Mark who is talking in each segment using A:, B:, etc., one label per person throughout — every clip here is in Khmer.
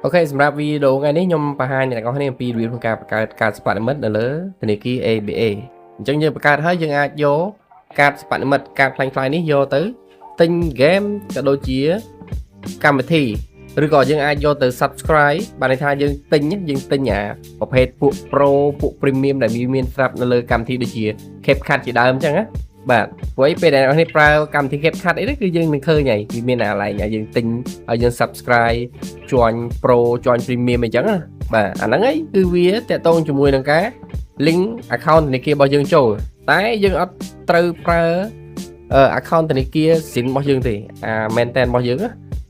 A: Ok សម្រាប់វីដេអូថ្ងៃនេះខ្ញុំបង្ហាញអ្នកនរគ្នាអំពីរបៀបក្នុងការបង្កើតកាតសិប្បនិមិត្តនៅលើធនាគារ ABA អញ្ចឹងយើងបង្កើតហើយយើងអាចយកកាតសិប្បនិមិត្តកាតខ្លាំងៗនេះយកទៅទិញ game ក៏ដូចជាកម្មវិធីឬក៏យើងអាចយកទៅ subscribe បានន័យថាយើងទិញអាប្រភេទពួក Pro ពួក Premium ដែលមានស្រាប់នៅលើកម្មវិធីដូចជា CapCut ជាដើមអញ្ចឹងណាបាទព្រោះពេលដែលអ្នកនរគ្នាប្រើកម្មវិធី CapCut អីហ្នឹងគឺយើងនឹងឃើញហើយវាមានអាឡែងឲ្យយើងទិញឲ្យយើង subscribe join Pro join Premium អីចឹងណាបាទអាហ្នឹងឯងគឺវាតកតងជាមួយនឹងការ link account ធនាគាររបស់យើងចូលតែយើងអត់ត្រូវប្រើ account ធនាគារ SIM របស់យើងទេអា maintain របស់យើង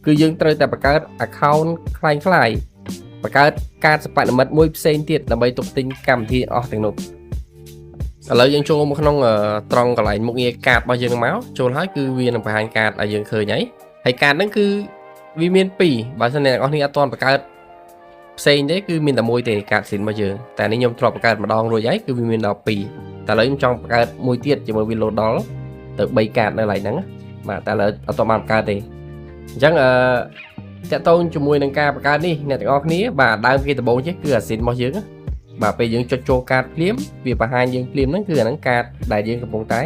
A: គឺយើងត្រូវតែបង្កើត account คล้ายបង្កើតកាតសិប្បនិមិត្តមួយផ្សេងទៀតដើម្បីទុកទិញកម្មវិធីអស់ទាំងនោះឥឡូវយើងចូលមកក្នុងត្រង់កន្លែងមុខងារកាតរបស់យើងមកចូលហើយគឺវានឹងបង្ហាញកាតឲ្យយើងឃើញហើយកាតហ្នឹងគឺវាមាន2បើសិនអ្នកនរគ្នាអត់ទាន់បង្កើតផ្សេងទេគឺមានតែមួយទេកាតស៊ីនរបស់យើងតែនេះខ្ញុំធ្លាប់បង្កើតម្ដងរួចហើយគឺវាមានដល់2តែឥឡូវខ្ញុំចង់បង្កើតមួយទៀតជាមួយវាលោតដល់ទៅ3កាតនៅកន្លែងហ្នឹងបាទតែឥឡូវអត់ទាន់បានបង្កើតទេអញ្ចឹងតកតងជាមួយនឹងការបង្កើតនេះអ្នកទាំងអស់គ្នាបាទដើមគេដំបូងចេះគឺអាស៊ីនរបស់យើងបាទពេលយើងចុចចូលកាតភ្លាមវាបង្ហាញយើងភ្លាមហ្នឹងគឺអាហ្នឹងកាតដែលយើងកំពុងតែ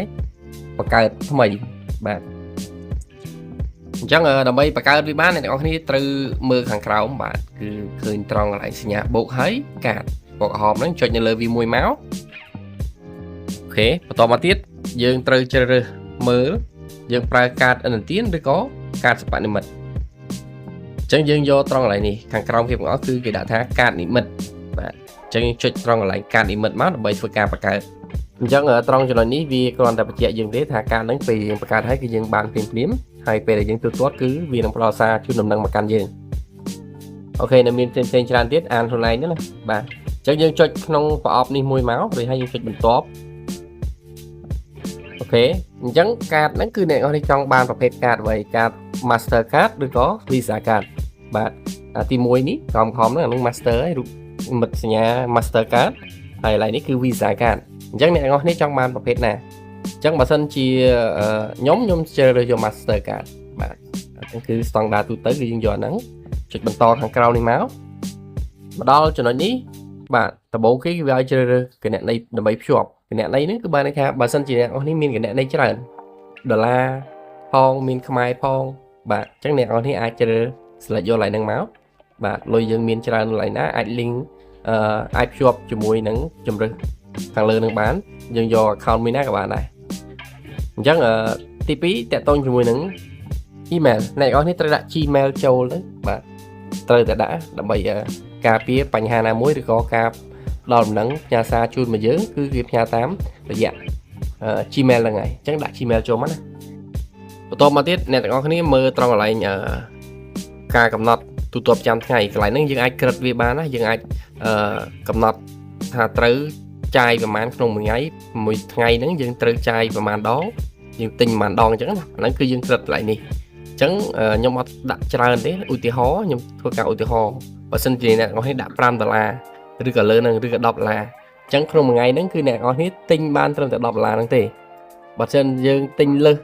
A: បង្កើតថ្មីបាទអញ្ចឹងដើម្បីបង្កើតវាបានអ្នកទាំងអស់គ្នាត្រូវមើលខាងក្រោមបាទគឺឃើញត្រង់កន្លែងសញ្ញាបូកហើយកាតបូកក្រហមហ្នឹងចុចនៅលើវាមួយមកអូខេបន្តមកទៀតយើងត្រូវជ្រើសរើសមើលយើងប្រើកាតឥណទានឬក៏កាតសិប្បនិមិត្តអញ្ចឹងយើងយកត្រង់កន្លែងនេះខាងក្រោមគេបង្អស់គឺគេដាក់ថាកាតនិមិត្តបាទអញ្ចឹងចុចត្រង់កន្លែងកាតនិមិត្តមកដើម្បីធ្វើការបង្កើតអញ្ចឹងត្រង់ចំណុចនេះវាគ្រាន់តែបញ្ជាក់យើងទេថាកាតហ្នឹងពេលយើងបង្កើតហើយគឺយើងបានភ្លាមហើយពេលដែលយើងទូទាត់គឺវានឹងផ្ដល់សារជូនដំណឹងមកកាន់យើងអូខេនៅមានផ្សេងច្រើនទៀតអានខ្លួនឯងណាបាទអញ្ចឹងយើងចុចក្នុងប្រអប់នេះមួយមករួចហើយយើងចុចបន្ទាប់អូខេអញ្ចឹងកាតហ្នឹងគឺអ្នកនរចង់បានប្រភេទកាតអ្វីកាត Master Card ឬក៏ Visa Card បាទទី1នេះខំហ្នឹងអានឹង Master ហើយរូបមិត្តសញ្ញា Master Card ហើយឡើយនេះគឺ Visa Card អញ្ចឹងអ្នកនរគ្នាចង់បានប្រភេទណាអញ្ចឹងបើសិនជាខ្ញុំជ្រើសរើសយក Master Card បាទអញ្ចឹងគឺ standard ទូទៅគឺយើងយកហ្នឹងចុចបន្តខាងក្រោមនេះមកដល់ចំណុចនេះបាទដំបូងគេវាឲ្យជ្រើសរើសគណនីដើម្បីភ្ជាប់គណនីហ្នឹងគឺបានន័យថាបើសិនជាអ្នកនរគ្នាមានគណនីច្រើនដុល្លារផងមានខ្មែរផងបាទអញ្ចឹងអ្នកនរគ្នាអាចជ្រើស select យកកន្លែងហ្នឹងមកបាទលុយយើងមានច្រើនកន្លែងណាអាច link អាចភ្ជាប់ជាមួយនឹងជំរើសខាងលើនឹងបានយើងយក account មួយណាក៏បានដែរអញ្ចឹងទី2តកតងជាមួយនឹង email អ្នកនរគ្នាត្រូវដាក់ Gmail ចូលទៅបាទត្រូវតែដាក់ដើម្បីការពារបញ្ហាណាមួយឬក៏ការដល់ដំណឹងផ្ញើសារជូនមកយើងគឺគេផ្ញើតាមរយៈ Gmail ហ្នឹងហើយអញ្ចឹងដាក់ Gmail ចូលមកណាបន្តមកទៀតអ្នកទាំងអស់គ្នាមើលត្រង់កន្លែងការកំណត់ទូទាត់ប្រចាំថ្ងៃកន្លែងហ្នឹងយើងអាចក្រិតវាបានណាយើងអាចកំណត់ថាត្រូវចាយប្រហែលក្នុងមួយថ្ងៃហ្នឹងយើងត្រូវចាយប្រហែលដងយើងទិញប្រហែលដងអញ្ចឹងណាអាហ្នឹងគឺយើងក្រិតកន្លែងនេះអញ្ចឹងខ្ញុំអត់ដាក់ច្រើនទេឧទាហរណ៍ខ្ញុំធ្វើការឧទាហរណ៍បើសិនជាអ្នកទាំងអស់គ្នាដាក់$5ឬក៏លើហ្នឹងឬក៏$10អញ្ចឹងក្នុងមួយថ្ងៃហ្នឹងគឺអ្នកទាំងអស់គ្នាទិញបានត្រឹមតែ$10ហ្នឹងទេបើមិនយើងទិញលើស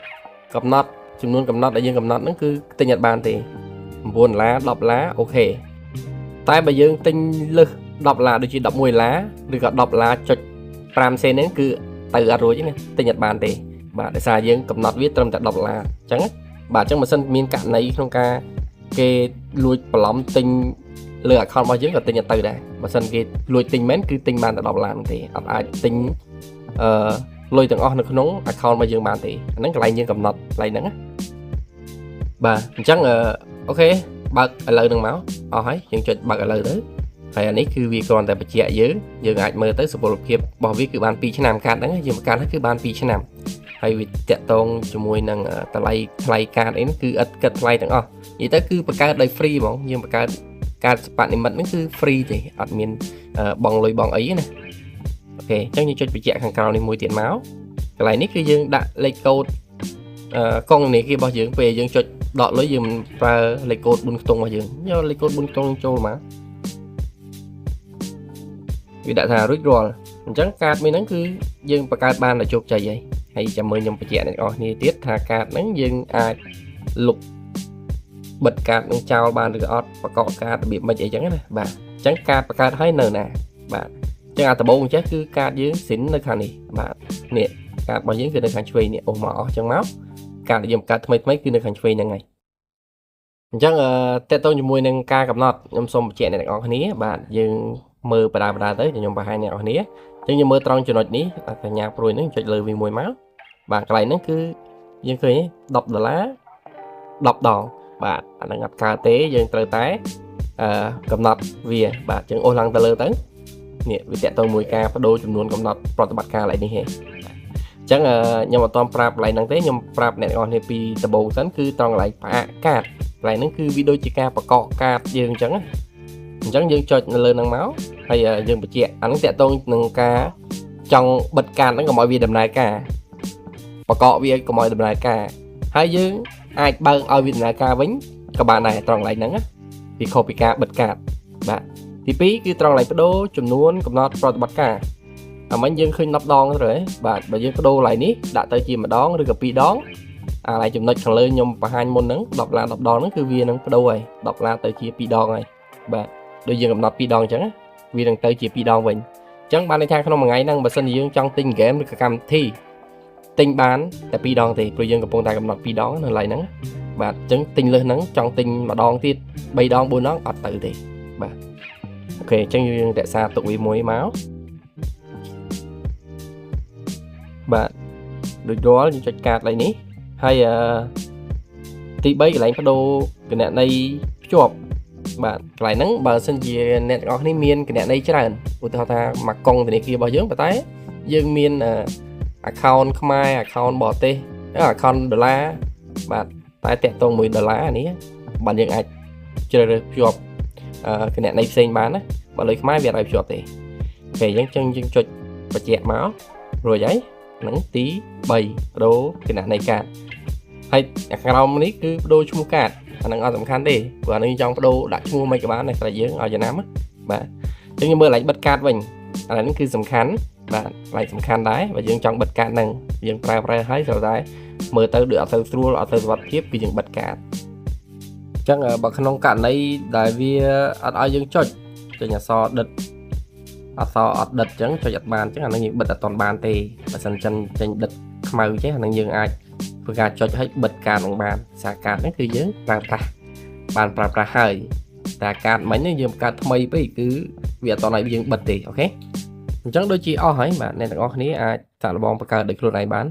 A: កំណត់ចំនួនកំណត់ដែលយើងកំណត់ហ្នឹងគឺទិញអត់បានទេ$9 $10អូខេតែបើយើងទិញលើស$10ដូចជា$11ឬក៏$10.5សេនហ្នឹងគឺទៅអត់រួចទេណាទិញអត់បានទេបាទដោយសារយើងកំណត់វាត្រឹមតែ$10អញ្ចឹងបាទអញ្ចឹងបើសិនមានករណីក្នុងការគេលួចបន្លំទិញលើ account របស់យើងក៏ទិញអត់ទៅដែរបើសិនគេលួចទិញមែនគឺទិញបានតែ$10ហ្នឹងទេអត់អាចទិញលុយទាំងអស់នៅក្នុង account របស់យើងបានទេអាហ្នឹងកន្លែងយើងកំណត់កន្លែងហ្នឹងណាបាទអញ្ចឹងអូខេបើកឥឡូវហ្នឹងមកអស់ហើយយើងចុចបើកឥឡូវទៅហើយអានេះគឺវាគ្រាន់តែបញ្ជាក់យើងអាចមើលទៅសុពលភាពរបស់វាគឺបាន2ឆ្នាំកាតហ្នឹងយើងបង្កើតហើយគឺបាន2ឆ្នាំហើយវាតាក់ទងជាមួយនឹងតម្លៃថ្លៃកាតអីហ្នឹងគឺឥតគិតថ្លៃទាំងអស់និយាយទៅគឺបង្កើតដោយ free ហ្មងយើងបង្កើតកាតសិប្បនិមិត្តហ្នឹងគឺ free ទេអត់មានបងលុយបងអីណាអូខេអញ្ចឹងយើងចុចបញ្ជាក់ខាងក្រោមនេះមួយទៀតមកកន្លែងនេះគឺយើងដាក់លេខកូដកងធនាគាររបស់យើងពេលយើងចុចដកលុយយើងមិនប្រើលេខកូដ4ខ្ទង់របស់យើងយកលេខកូដ4ខ្ទង់ចូលមកវាដាក់ថារួចរាល់អញ្ចឹងកាតមួយហ្នឹងគឺយើងបង្កើតបានដោយជោគជ័យហើយចាំមើលខ្ញុំបញ្ជាក់អ្នកនរគ្នាទៀតថាកាតហ្នឹងយើងអាចលុប bật cardនឹងចោលបានឬក៏អត់បកកកាតរបៀបមិនអីចឹងណាបាទអញ្ចឹងកាតបកកើតឲ្យនៅណាបាទអញ្ចឹងអាដំបូងអញ្ចឹងគឺកាតយើងស៊ីននៅខាងនេះបាទនេះកាតរបស់យើងគឺនៅខាងឆ្វេងនេះអូមកអស់អញ្ចឹងមកកាតយើងបង្កើតថ្មីគឺនៅខាងឆ្វេងហ្នឹងហើយអញ្ចឹងតើតើជាមួយនឹងការកំណត់ខ្ញុំសូមបញ្ជាក់អ្នកទាំងអស់គ្នាបាទយើងមើលបដាទៅខ្ញុំបង្ហាញអ្នកទាំងអស់គ្នាអញ្ចឹងយើងមើលត្រង់ចំណុចនេះសញ្ញាព្រួយហ្នឹងចុចលើវាមួយមកបាទកន្លែងហ្នឹងគឺយើងឃើញ$10 10 ដងបាទអាហ្នឹងអត់កើតទេយើងត្រូវតែកំណត់វាបាទអញ្ចឹងអូសឡើងទៅលើទៅនេះវាតទៅមួយការបដូរចំនួនកំណត់ប្រតិបត្តិការកន្លែងនេះហេអញ្ចឹងខ្ញុំអត់តប្រាប់កន្លែងហ្នឹងទេខ្ញុំប្រាប់អ្នកទាំងអស់គ្នាពីដំបូងសិនគឺត្រង់កន្លែងផ្អាកកាតកន្លែងហ្នឹងគឺវាដូចជាការបកកកាតយើងអញ្ចឹងយើងចុចនៅលើហ្នឹងមកហើយយើងបញ្ជាក់អាហ្នឹងតកតងនឹងការចង់បិទកាតហ្នឹងកុំឲ្យវាដំណើរការបកកវាកុំឲ្យដំណើរការហើយយើងអាចបើកឲ្យវាដំណើរការវិញក៏បានដែរត្រង់កន្លែងហ្នឹងពីខុសពីការបិទកាតបាទទី2គឺត្រង់កន្លែងបដូរចំនួនកំណត់ប្រតិបត្តិការអាមិញយើងឃើញ10 ដងទៅហើយបាទបើយើងបដូរកន្លែងនេះដាក់ទៅជាម្ដងឬក៏2 ដងអាកន្លែងចំណុចខាងលើខ្ញុំបង្ហាញមុនហ្នឹង$10 10 ដងហ្នឹងគឺវានឹងបដូរហើយ$10ទៅជា2 ដងហើយបាទដូចយើងកំណត់2 ដងអញ្ចឹងវានឹងទៅជា2 ដងវិញអញ្ចឹងបានន័យថាក្នុងមួយថ្ងៃហ្នឹងបើសិនជាយើងចង់ទិញហ្គេមឬក៏កម្មវិធីទិញបានតែ2 ដងទេព្រោះយើងកំពុងតែកំណត់2 ដងនៅកន្លែងហ្នឹងបាទអញ្ចឹងទិញលើសហ្នឹងចង់ទិញម្ដងទៀត3 ដង 4 ដងអត់ទៅទេបាទអូខេអញ្ចឹងយើងរក្សាទុកវាមួយមកបាទដូចរាល់យើងចុចកាតកន្លែងនេះហើយទី3កន្លែងបដូរគណនីភ្ជាប់បាទកន្លែងហ្នឹងបើសិនជាអ្នកទាំងអស់គ្នាមានគណនីច្រើនឧទាហរណ៍ថាមកកុងធនាគាររបស់យើងប៉ុន្តែយើងមានaccount ខ្មែរ account បរទេស account ដុល្លារបាទតែតាក់ទងមួយ$នេះបាទយើងអាចជ្រើសរើសភ្ជាប់គណនីផ្សេងបានណាបើលុយខ្មែរវាអត់ឲ្យភ្ជាប់ទេអូខេអញ្ចឹងយើងចុចបញ្ជាក់មករួចហើយហ្នឹងទី3បដូរគណនីកាតហើយខាងក្រោមនេះគឺបដូរឈ្មោះកាតអាហ្នឹងអត់សំខាន់ទេព្រោះអានេះចង់បដូរដាក់ឈ្មោះមិនក៏បានដែរតែយើងឲ្យចំណាំបាទអញ្ចឹងយើងមើលកន្លែងបិទកាតវិញអានេះគឺសំខាន់បាទកន្លែងសំខាន់ដែរបើយើងចង់បិទកាតហ្នឹងយើងប្រើហើយត្រូវតែមើលទៅដូចអត់ទៅស្រួលអត់ទៅសុវត្ថិភាពគឺយើងបិទកាតអញ្ចឹងបើក្នុងករណីដែលវាអត់ឲ្យយើងចុចចេញអក្សរដិតអក្សរអត់ដិតអញ្ចឹងចុចអត់បានអញ្ចឹងអាហ្នឹងយើងបិទអត់ទាន់បានទេបើសិនចេញដិតខ្មៅចេះអាហ្នឹងយើងអាចធ្វើការចុចឲ្យបិទកាតនឹងបានសារកាតហ្នឹងគឺយើងប្រើប្រាស់បានប្រើប្រាស់ហើយតែកាតមិញយើងបង្កើតថ្មីពេកគឺវាអត់ទាន់ឲ្យយើងបិទទេអូខេអញ្ចឹងដូចជាអស់ហើយបាទអ្នកទាំងអស់គ្នាអាចសាកល្បងបង្កើតដោយខ្លួនឯងបាន